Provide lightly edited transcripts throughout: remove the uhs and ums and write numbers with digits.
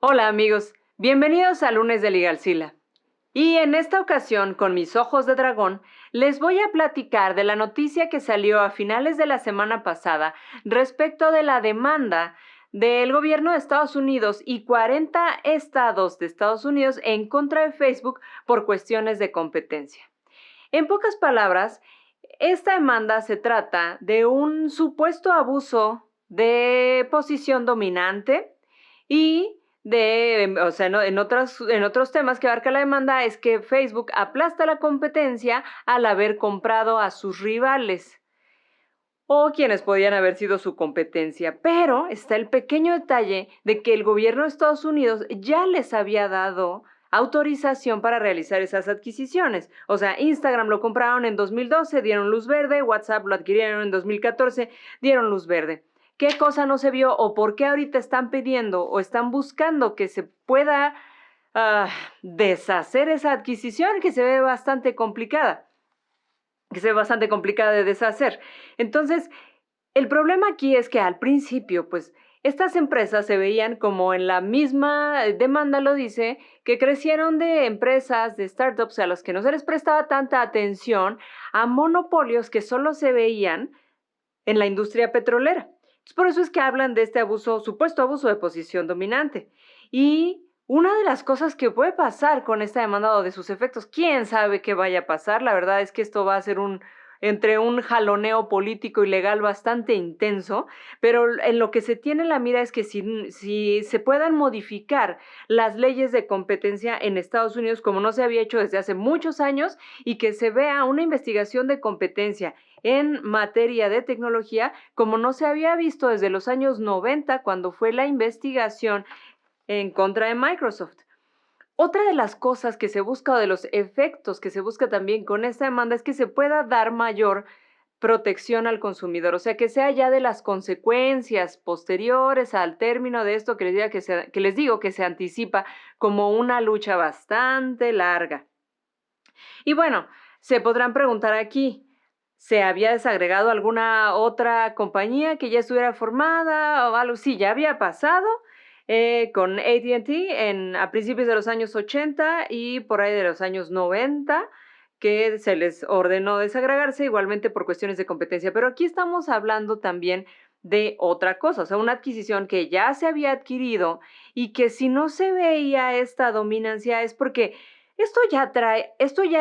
Hola amigos, bienvenidos a Lunes de Ligalsila. Y en esta ocasión, con mis ojos de dragón, les voy a platicar de la noticia que salió a finales de la semana pasada respecto de la demanda del gobierno de Estados Unidos y 40 estados de Estados Unidos en contra de Facebook por cuestiones de competencia. En pocas palabras, esta demanda se trata de un supuesto abuso de posición dominante y en otros temas que abarca la demanda es que Facebook aplasta la competencia al haber comprado a sus rivales o quienes podían haber sido su competencia. Pero está el pequeño detalle de que el gobierno de Estados Unidos ya les había dado autorización para realizar esas adquisiciones. O sea, Instagram lo compraron en 2012, dieron luz verde, WhatsApp lo adquirieron en 2014, dieron luz verde. ¿Qué cosa no se vio o por qué ahorita están pidiendo o están buscando que se pueda deshacer esa adquisición que se ve bastante complicada? Que se ve bastante complicada de deshacer. Entonces, el problema aquí es que al principio, pues, estas empresas se veían como en la misma demanda lo dice, que crecieron de empresas, de startups a los que no se les prestaba tanta atención, a monopolios que solo se veían en la industria petrolera. Entonces, por eso es que hablan de este abuso, supuesto abuso de posición dominante. Y una de las cosas que puede pasar con esta demanda o de sus efectos, quién sabe qué vaya a pasar. La verdad es que esto va a ser entre un jaloneo político y legal bastante intenso, pero en lo que se tiene la mira es que si se puedan modificar las leyes de competencia en Estados Unidos como no se había hecho desde hace muchos años y que se vea una investigación de competencia en materia de tecnología como no se había visto desde los años 90 cuando fue la investigación en contra de Microsoft. Otra de las cosas que se busca o de los efectos que se busca también con esta demanda es que se pueda dar mayor protección al consumidor, o sea, que sea ya de las consecuencias posteriores al término de esto que les digo que se anticipa como una lucha bastante larga. Y bueno, se podrán preguntar aquí, ¿se había desagregado alguna otra compañía que ya estuviera formada o algo? Sí, ya había pasado con AT&T a principios de los años 80 y por ahí de los años 90, que se les ordenó desagregarse igualmente por cuestiones de competencia. Pero aquí estamos hablando también de otra cosa, o sea, una adquisición que ya se había adquirido y que si no se veía esta dominancia es porque esto ya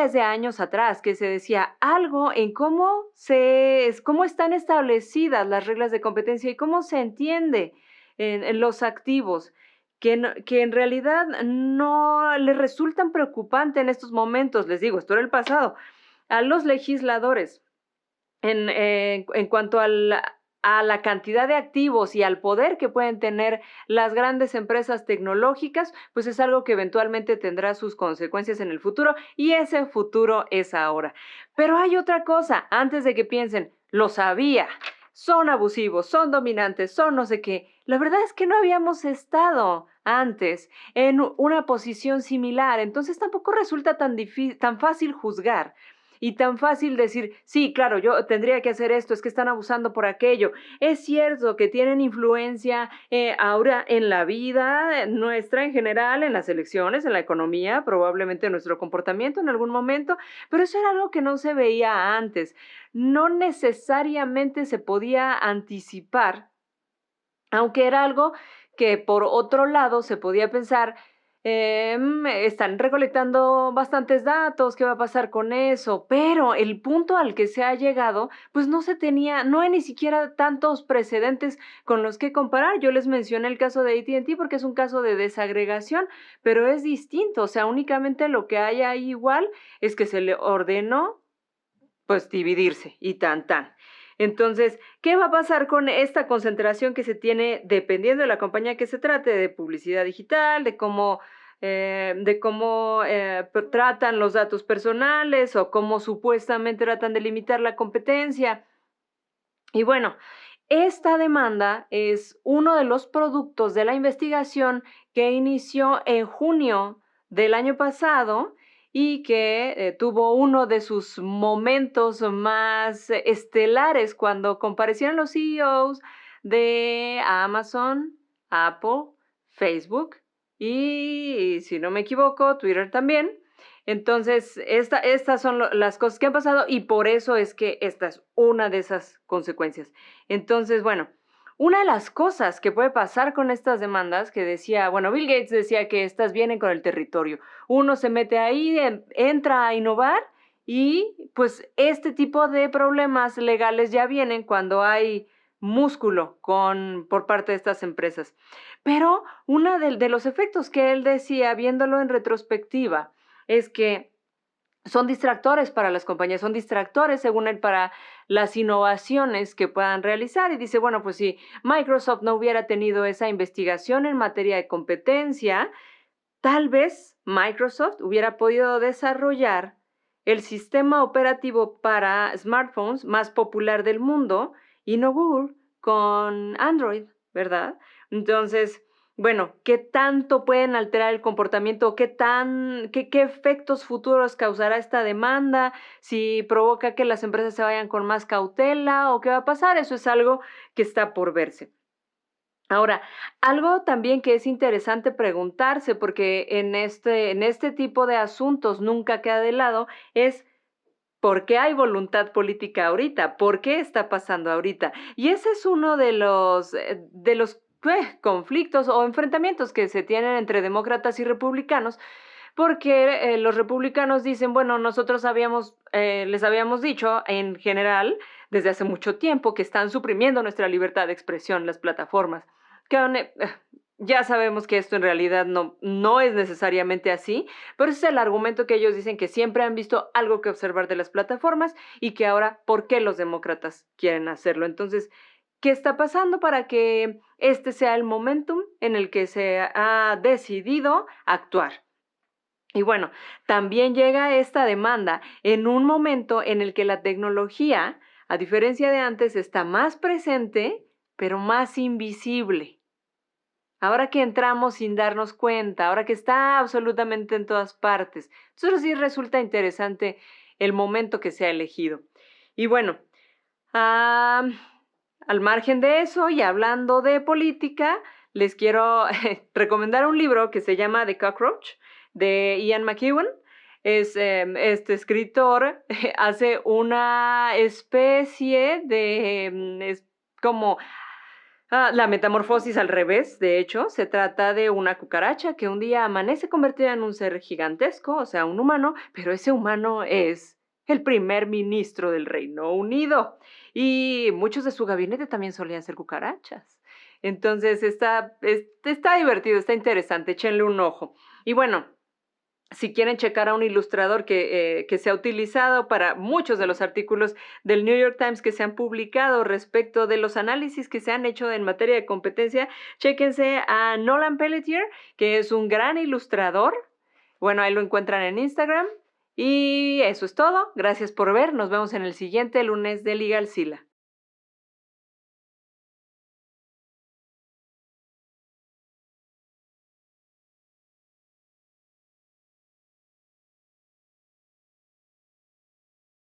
es de años atrás, que se decía algo en cómo están establecidas las reglas de competencia y cómo se entiende en los activos, que en realidad no les resultan preocupantes en estos momentos, les digo, esto era el pasado, a los legisladores en cuanto a la cantidad de activos y al poder que pueden tener las grandes empresas tecnológicas, pues es algo que eventualmente tendrá sus consecuencias en el futuro y ese futuro es ahora. Pero hay otra cosa, antes de que piensen, lo sabía, son abusivos, son dominantes, son no sé qué. La verdad es que no habíamos estado antes en una posición similar, entonces tampoco resulta tan fácil juzgar y tan fácil decir, sí, claro, yo tendría que hacer esto, es que están abusando por aquello. Es cierto que tienen influencia ahora en la vida nuestra en general, en las elecciones, en la economía, probablemente en nuestro comportamiento en algún momento, pero eso era algo que no se veía antes. No necesariamente se podía anticipar, aunque era algo que por otro lado se podía pensar, están recolectando bastantes datos, ¿qué va a pasar con eso? Pero el punto al que se ha llegado, pues no hay ni siquiera tantos precedentes con los que comparar. Yo les mencioné el caso de AT&T porque es un caso de desagregación, pero es distinto, o sea, únicamente lo que hay ahí igual es que se le ordenó pues dividirse y tan tan. Entonces, ¿qué va a pasar con esta concentración que se tiene dependiendo de la compañía que se trate, de publicidad digital, de cómo tratan los datos personales o cómo supuestamente tratan de limitar la competencia? Y bueno, esta demanda es uno de los productos de la investigación que inició en junio del año pasado y que tuvo uno de sus momentos más estelares cuando comparecieron los CEOs de Amazon, Apple, Facebook y si no me equivoco, Twitter también. Entonces, estas son las cosas que han pasado y por eso es que esta es una de esas consecuencias. Entonces, bueno, una de las cosas que puede pasar con estas demandas, que decía, bueno, Bill Gates decía que estas vienen con el territorio. Uno se mete ahí, entra a innovar y pues este tipo de problemas legales ya vienen cuando hay músculo por parte de estas empresas. Pero uno de los efectos que él decía, viéndolo en retrospectiva, es que son distractores para las compañías, son distractores, según él, para las innovaciones que puedan realizar. Y dice, bueno, pues si Microsoft no hubiera tenido esa investigación en materia de competencia, tal vez Microsoft hubiera podido desarrollar el sistema operativo para smartphones más popular del mundo y no Google con Android, ¿verdad? Entonces, bueno, ¿qué tanto pueden alterar el comportamiento? ¿Qué efectos futuros causará esta demanda? ¿Si provoca que las empresas se vayan con más cautela o qué va a pasar? Eso es algo que está por verse. Ahora, algo también que es interesante preguntarse, porque en este tipo de asuntos nunca queda de lado, es ¿por qué hay voluntad política ahorita? ¿Por qué está pasando ahorita? Y ese es uno de los conflictos o enfrentamientos que se tienen entre demócratas y republicanos, porque los republicanos dicen, bueno, nosotros les habíamos dicho en general desde hace mucho tiempo que están suprimiendo nuestra libertad de expresión las plataformas. Ya sabemos que esto en realidad no es necesariamente así, pero ese es el argumento que ellos dicen, que siempre han visto algo que observar de las plataformas y que ahora, ¿por qué los demócratas quieren hacerlo? Entonces, ¿qué está pasando para que este sea el momentum en el que se ha decidido actuar? Y bueno, también llega esta demanda en un momento en el que la tecnología, a diferencia de antes, está más presente, pero más invisible. Ahora que entramos sin darnos cuenta, ahora que está absolutamente en todas partes. Entonces sí resulta interesante el momento que se ha elegido. Y bueno, al margen de eso y hablando de política, les quiero recomendar un libro que se llama The Cockroach, de Ian McEwan. Este escritor hace una especie de, es como la metamorfosis al revés. De hecho, se trata de una cucaracha que un día amanece convertida en un ser gigantesco, o sea, un humano, pero ese humano es el primer ministro del Reino Unido. Y muchos de su gabinete también solían ser cucarachas. Entonces, está divertido, está interesante, échenle un ojo. Y bueno, si quieren checar a un ilustrador que se ha utilizado para muchos de los artículos del New York Times que se han publicado respecto de los análisis que se han hecho en materia de competencia, chéquense a Nolan Pelletier, que es un gran ilustrador. Bueno, ahí lo encuentran en Instagram. Y eso es todo. Gracias por ver. Nos vemos en el siguiente lunes de Liga al Sila.